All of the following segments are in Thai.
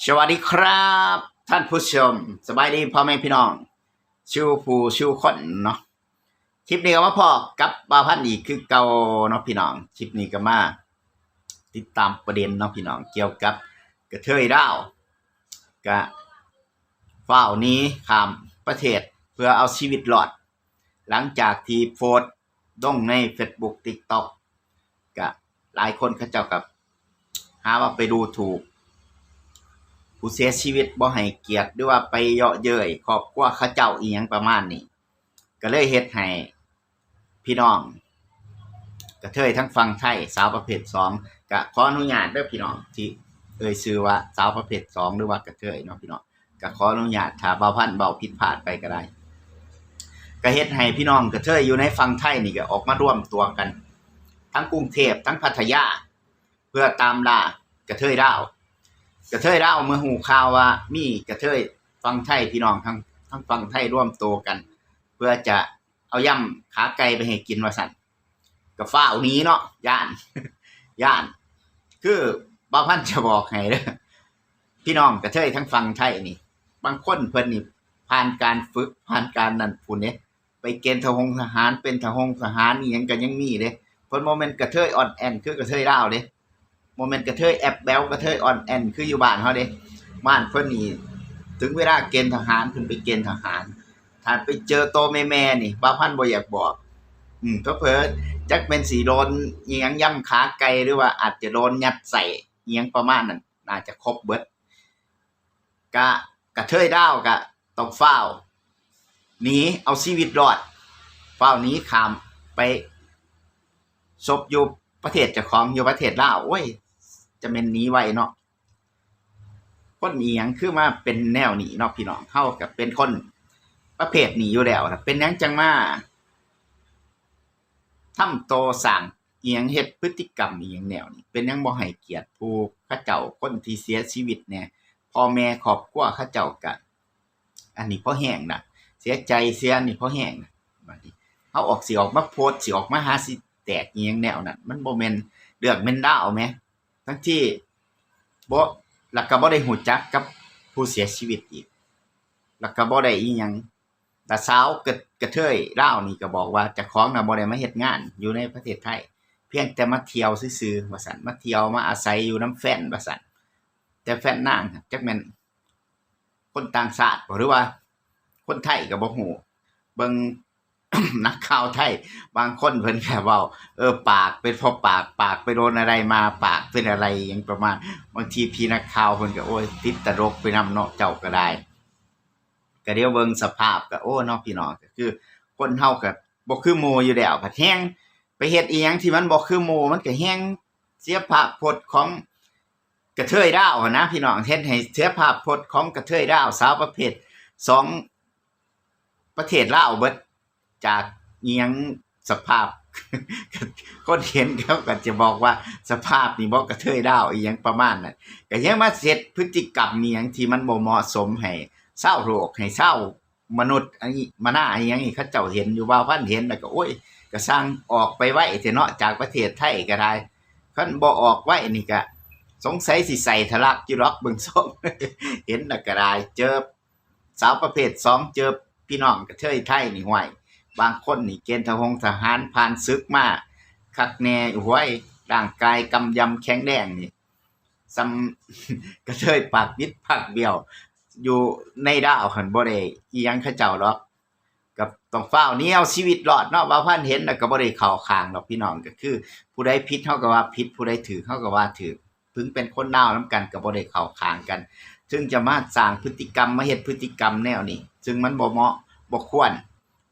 สวัสดีครับท่านผู้ชมสบายดีพ่อแม่พี่น้องชูผู้ชูคนเนาะคลิปนี้ก็มาพอกับบ่าวพันธุ์อีกคือเก่าเนาะพี่น้องคลิปนี้ก็มาติดตามประเด็นเนาะพี่น้องเกี่ยวกับกระเทยดาวกะฝ้าวนี้ข้ามประเทศเพื่อเอาชีวิตรอดหลังจากที่โพสต์ลงใน Facebook TikTok กะหลายคนเขาเจ้ากับหาว่าไปดูถูกผู้เสียชีวิตบ่ให้เกียรติหรือว่าไปเยาะเย้ยครอบครัวเขาเจ้าอีหยังประมาณนี้ก็เลยเฮ็ดให้พี่น้องกระเทยทั้งฝั่งไทยสาวประเภท2ก็ขออนุญาตเด้อพี่น้องที่ชื่อว่าสาวประเภท2หรือว่ากระเทยเนาะพี่น้องก็ขออนุญาตถ้าเว้าพันเว้าผิดพลาดไปก็ได้ก็เฮ็ดให้พี่น้องกระเทยอยู่ในฝั่งไทยนี่ก็ออกมาร่วมตัวกันทั้งกรุงเทพทั้งพัทยาเพื่อตามล่ากระเทยดาวเมื่อหูข่าวว่ามีกระเทยฝั่งไทยพี่น้องทั้งฝั่งไทยร่วมตัวกันเพื่อจะเอาย่ำขาไก่ไปให้กินว่าสั่นก็ฟ้าวหนีเนาะย่านคือบ่าวพันธุ์จะบอกให้เด้อพี่น้องกระเทยทั้งฝั่งไทยนี่บางคนเพิ่นนี่ผ่านการฝึกผ่านการนั่นพุ่นเด้ไปเกณฑ์ทหารเป็นทหารนี่หยังก็ยังมีเด้เพิ่นบ่แม่นกระเทยอ่อนแอนคือกระเทยลาวเด้โมเมนต์กระเทยแอบแบลกระเทยอ่อนแอนคืออยู่บ้านเฮาเด้บ้านเพิ่นนี่ถึงเวลาเกณฑ์ทหารเพิ่นไปเกณฑ์ทหารถ้าไปเจอโตแม่ๆนี่บ่าวพันธุ์บ่อยากบอกเผลอๆจักแม่นสิโดนอิหยังย่ำขาไก่หรือว่าอาจจะโดนยัดใส่อิหยังประมาณนั้นน่าจะครบเบิดก็กระเทยดาวก็ต้องฟ้าวหนีเอาชีวิตรอดฟ้าวหนีข้ามไปซบอยู่ประเทศเจ้าของอยู่ประเทศลาวโอ้ยจะแม่นหนีไว้เนาะคนอีหยังคือมาเป็นแนวนี้เนาะพี่น้องเฮาก็เป็นคนประเภทนี้อยู่แล้วนะเป็นหยังจังมาทำโตสร้างอีหยังเฮ็ดพฤติกรรมอีหยังแนวนี้เป็นหยังบ่ให้เกียรติผู้เขาเจ้าคนที่เสียชีวิตแหน่พ่อแม่ครอบครัวเขาเจ้าก็อันนี้พอแห้งนะเสียใจเสียนี่พอแห้งนะบัดนี้เฮาสิออกมาโพสต์สิออกมาหาสิแตกอีหยังแนวนั้นมันบ่แม่นเรื่องแม่นดาวแหมทั้งที่บ่แล้วก็บ่ได้รู้จักกับผู้เสียชีวิตอีกแล้วก็บ่ได้อีหยังแต่สาวกระเทยลาวนี่ก็บอกว่าเจ้าของน่ะบ่ได้มาเฮ็ดงานอยู่ในประเทศไทยเพียงแต่มาเที่ยวซื่อๆว่าซั่นมาเที่ยวมาอาศัยอยู่นำแฟนว่าซั่นแต่แฟนนางจักแม่นคนต่างชาติบ่หรือว่าคนไทยก็บ่ฮู้เบิ่ง นักข่าวไทยบางคนเพิ่นก็เว้าปากเป็นเพราะปากไปโดนอะไรมาปากเป็นอะไรหยังประมาณบางทีพี่นักข่าวเพิ่นก็โอ้ยติดตลกไปนำเนาะเจ้าก็ได้ก็เดี๋ยวเบิ่งสภาพก็โอ้เนาะพี่น้องก็คือคนเฮาก็บ่คือหมู่อยู่แล้วผัดแฮงไปเฮ็ดอีหยังที่มันบ่คือหมู่มันก็แฮงเสียภาพพจน์ของกระเทยดาวหั้นนะพี่น้องเฮ็ดให้เสียภาพพจน์ของกระเทยดาวสาวประเภท2ประเทศลาวเบิดจากอิหยังสภาพ คนเห็นเขาก็จะบอกว่าสภาพนี่บ่กระเทยดาวอีหยังประมาณนั้นก็ยังมาเฮ็ดพฤติกรรมอีหยังที่มันบ่เหมาะสมให้ชาวโลกให้ชาวมนุษย์อันนี้มาหน้าอีหยังนี่เขาเจ้าเห็นอยู่ว่าพันเห็นแล้วก็โอ้ยก็สร้างออกไปไว้เถอะเนาะจากประเทศไทยก็ได้คันบ่ออกไว้นี่ก็สงสัยสิใส่ทะลักอยู่หรอกเบิ่งทรง เห็นแล้วก็ได้เจอสาวประเภท2เจอพี่น้องกระเทยไทยนี่ห้วยบางคนนี่เกณฑ์ทหารผ่านศึกมาคักแน่ห้วยร่างกายกำยำแข็งแรงนี่ซ้ำ กระเทยปากบิดปากเบี้ยวอยู่ในดาวหั่นบ่ได้อิหยังเขาเจ้าหรอกก็ต้องฟ้าวหนีเอาชีวิตรอดเนาะว่าพันเห็นแล้วก็บ่ได้เข้าข้างดอกพี่น้องก็คือผู้ใดผิดเฮาก็ว่าผิดผู้ใดถูกเฮาก็ว่าถูกถึงเป็นคนลาวนำกันก็บ่ได้เข้าข้างกันซึ่งจะมาสร้างพฤติกรรมมาเฮ็ดพฤติกรรมแนวนี้ซึ่งมันบ่เหมาะบ่ควร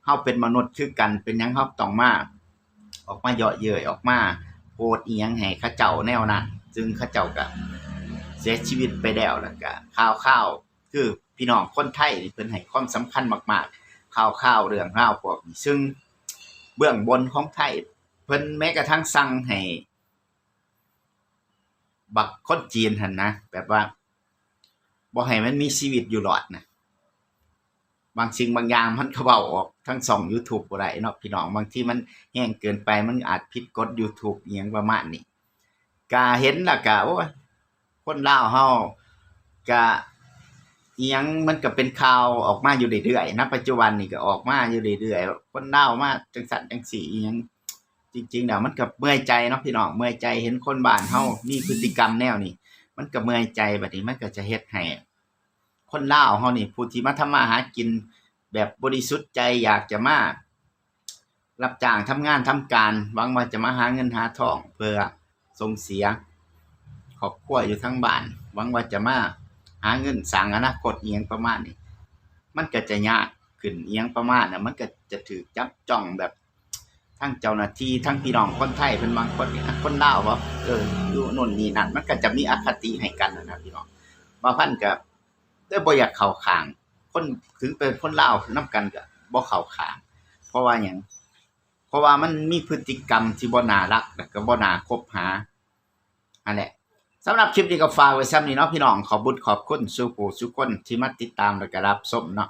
เฮาเป็นมนุษย์คือกันเป็นหยังเฮาต้องมาออกมาเยาะเย้ยออกมาโพสต์อีหยังให้เขาเจ้าแนวนั้นซึ่งเขาเจ้าก็เสียชีวิตไปแล้วก็ข่าวๆคือพี่น้องคนไทยนี่เพิ่นให้ความสำคัญมากๆข่าวๆเรื่องราวพวกนี้ซึ่งเบื้องบนของไทยเพิ่นแม้กระทั่งสั่งให้บักคนจีนหั่นนะแบบว่าบ่ให้มันมีชีวิตอยู่รอดนะบางสิ่งบางอย่างมันก็เว้าออกทั้งช่อง YouTube บ่ได้เนาะพี่น้องบางทีมันแรงเกินไปมันอาจผิดกฎ YouTube อิหยังประมาณนี้ก็เห็นแล้วก็โอ้ยคนลาวเฮา ก็อิหยังมันก็เป็นข่าวออกมาอยู่เรื่อยๆณปัจจุบันนี่ก็ออกมาอยู่เรื่อยๆคนลาวมาจังซั่นจังซี้อิหยังจริงๆแล้วมันก็เมื่อยใจเนาะพี่น้องเมื่อยใจเห็นคนบ้านเฮามีพฤติกรรมแนวนี้มันก็เมื่อยใจบัดนี้มันก็จะเฮ็ดให้คนลาวเฮานี่ผู้ที่มาทำมาหากินแบบบริสุทธิ์ใจอยากจะมารับจ้างทำงานทำการหวังว่าจะมาหาเงินหาทองเพื่อส่งเสียครอบครัวอยู่ทั้งบ้านหวังว่าจะมาหาเงินสร้างอนาคตอิหยังประมาณนี้มันก็จะยากขึ้นอิหยังประมาณน่ะมันก็จะถูกจับจ้องแบบทั้งเจ้าหน้าที่ทั้งพี่น้องคนไทยเพิ่นบางคนนี่คนลาวว่าอยู่โน่นนี่นั่นมันก็จะมีอคติให้กันนะพี่น้องบางพันก็บ่อยากเข้าข้างคนถึงเป็นคนลาวนำกันก็บ่เข้าข้างเพราะว่าหยังเพราะว่ามันมีพฤติกรรมที่บ่น่ารักแล้วก็บ่น่าคบหาอันแหละสำหรับคลิปนี้ก็ฝากไว้ซ้ำนี้เนาะพี่น้องขอบุญขอบคุณสู่ผู้สู่คนที่มาติดตามแล้วก็รับชมเนาะ